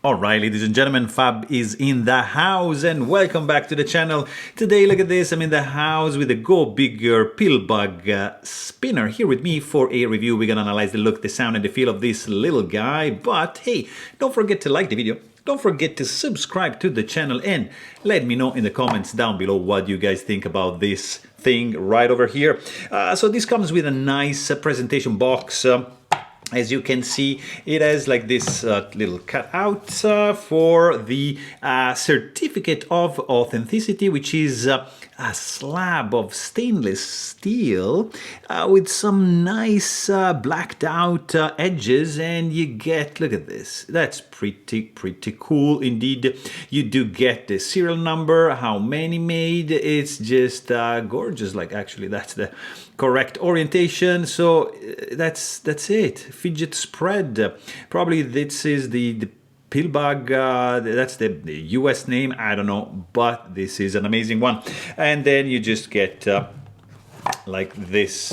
Alright, ladies and gentlemen, Fab is in the house and welcome back to the channel. Today, look at this, I'm in the house with the Gobigger Pillbug Spinner here with me for a review. We're gonna analyze the look, the sound and the feel of this little guy. But hey, don't forget to like the video. Don't forget to subscribe to the channel and let me know in the comments down below what you guys think about this thing right over here. So this comes with a nice presentation box. As you can see, it has like this little cutout for the certificate of authenticity, which is a slab of stainless steel with some nice blacked out edges, and you get, look at this, that's pretty cool indeed. You do get the serial number, how many made, it's just gorgeous. Like, actually that's the correct orientation. So that's it. Fidget spread. Probably this is the Pillbug, that's the US name, I don't know, but this is an amazing one. And then you just get like this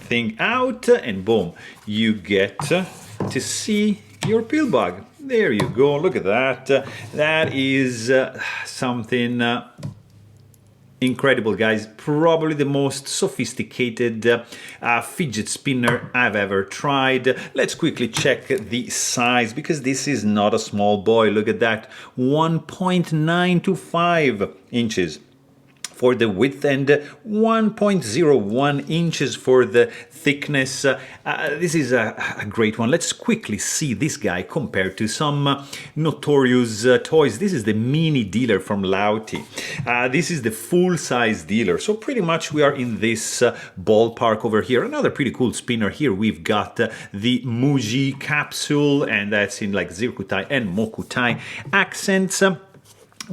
thing out, and boom, you get to see your Pillbug. There you go, look at that. That is something incredible, guys. Probably the most sophisticated fidget spinner I've ever tried. Let's quickly check the size, because this is not a small boy. Look at that, 1.925 inches for the width and 1.01 inches for the thickness. This is a great one. Let's quickly see this guy compared to some notorious toys. This is the mini dealer from Lauti. This is the full-size dealer. So pretty much we are in this ballpark over here. Another pretty cool spinner here. We've got the Muji Capsule, and that's in like Zirkutai and Mokutai accents. I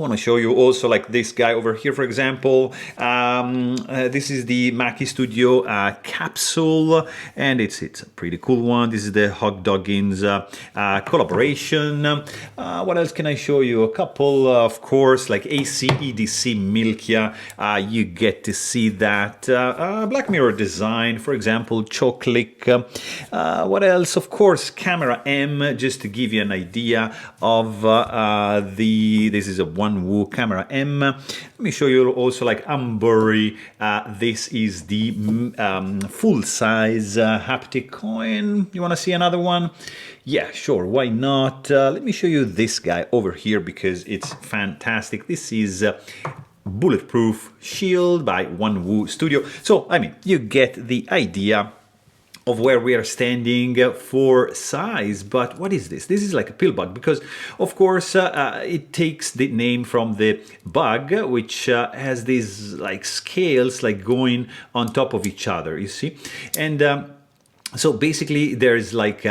want to show you also like this guy over here, for example. This is the Maki Studio Capsule, and it's a pretty cool one. This is the Hot Doggins collaboration. What else can I show you? A couple, of course, like ACEDC Milkia. You get to see that Black Mirror design, for example, Choclick. What else? Of course, Camera M, just to give you an idea of this is a One-Woo Camera M. Let me show you also like Amburi. This is the full-size haptic coin. You want to see another one? Yeah, sure, why not? Let me show you this guy over here because it's fantastic. This is Bulletproof Shield by One-Woo Studio. So, I mean, you get the idea of where we are standing for size. But what is this? This is like a Pillbug, because of course it takes the name from the bug, which has these like scales like going on top of each other, you see. And so basically there's like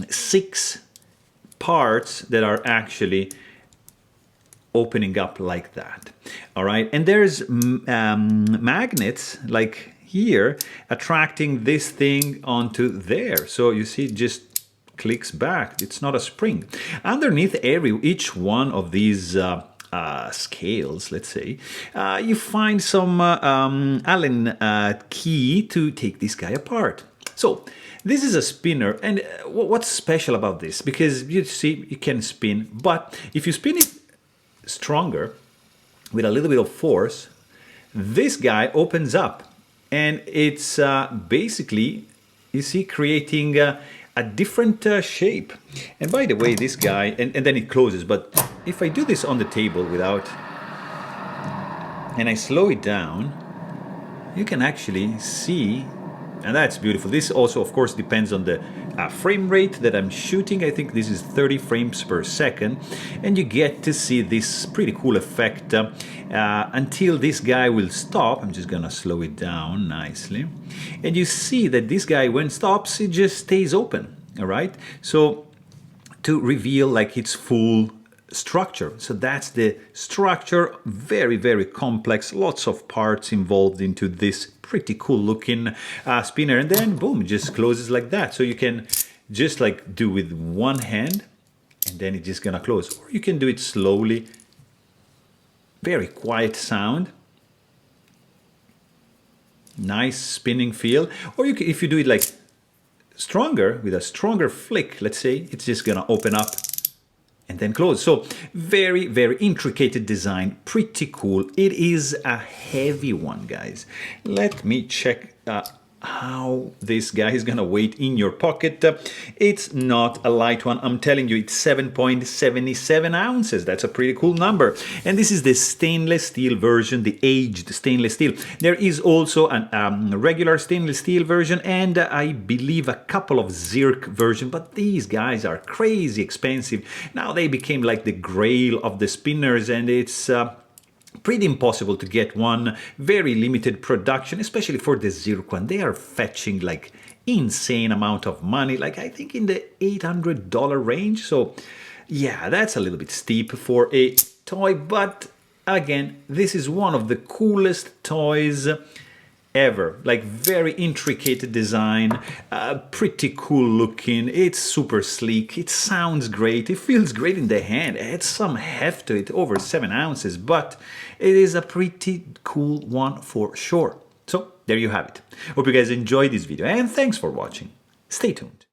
6 parts that are actually opening up like that. All right, and there's magnets like here attracting this thing onto there. So you see, it just clicks back. It's not a spring. Underneath each one of these scales, let's say, you find some Allen key to take this guy apart. So this is a spinner, and what's special about this? Because you see, you can spin, but if you spin it stronger with a little bit of force, this guy opens up. And it's basically, you see, creating a different shape. And by the way, this guy, and then it closes, but if I do this on the table without, and I slow it down, you can actually see, and that's beautiful. This also, of course, depends on the frame rate that I'm shooting. I think this is 30 frames per second. And you get to see this pretty cool effect until this guy will stop. I'm just gonna slow it down nicely. And you see that this guy, when it stops, it just stays open, all right? So to reveal like its full structure. So that's the structure, very complex, lots of parts involved into this pretty cool looking spinner, and then boom, it just closes like that. So you can just like do with one hand and then it's just gonna close, or you can do it slowly, very quiet sound, nice spinning feel, or you can, if you do it like stronger, with a stronger flick, let's say, it's just gonna open up and then close. So very, very intricate design, pretty cool. It is a heavy one, guys. Let me check how this guy is gonna weight in your pocket. It's not a light one, I'm telling you. It's 7.77 ounces. That's a pretty cool number. And this is the stainless steel version, the aged stainless steel. There is also a regular stainless steel version, and I believe a couple of Zirc version, but these guys are crazy expensive. Now they became like the grail of the spinners, and it's pretty impossible to get one. Very limited production, especially for the Zirc one. They are fetching like insane amount of money, like I think in the $800 range. So yeah, that's a little bit steep for a toy, but again, this is one of the coolest toys ever. Like very intricate design, pretty cool looking. It's super sleek, it sounds great, it feels great in the hand, it has some heft to it, over 7 ounces, but it is a pretty cool one for sure. So there you have it. Hope you guys enjoyed this video, and thanks for watching. Stay tuned.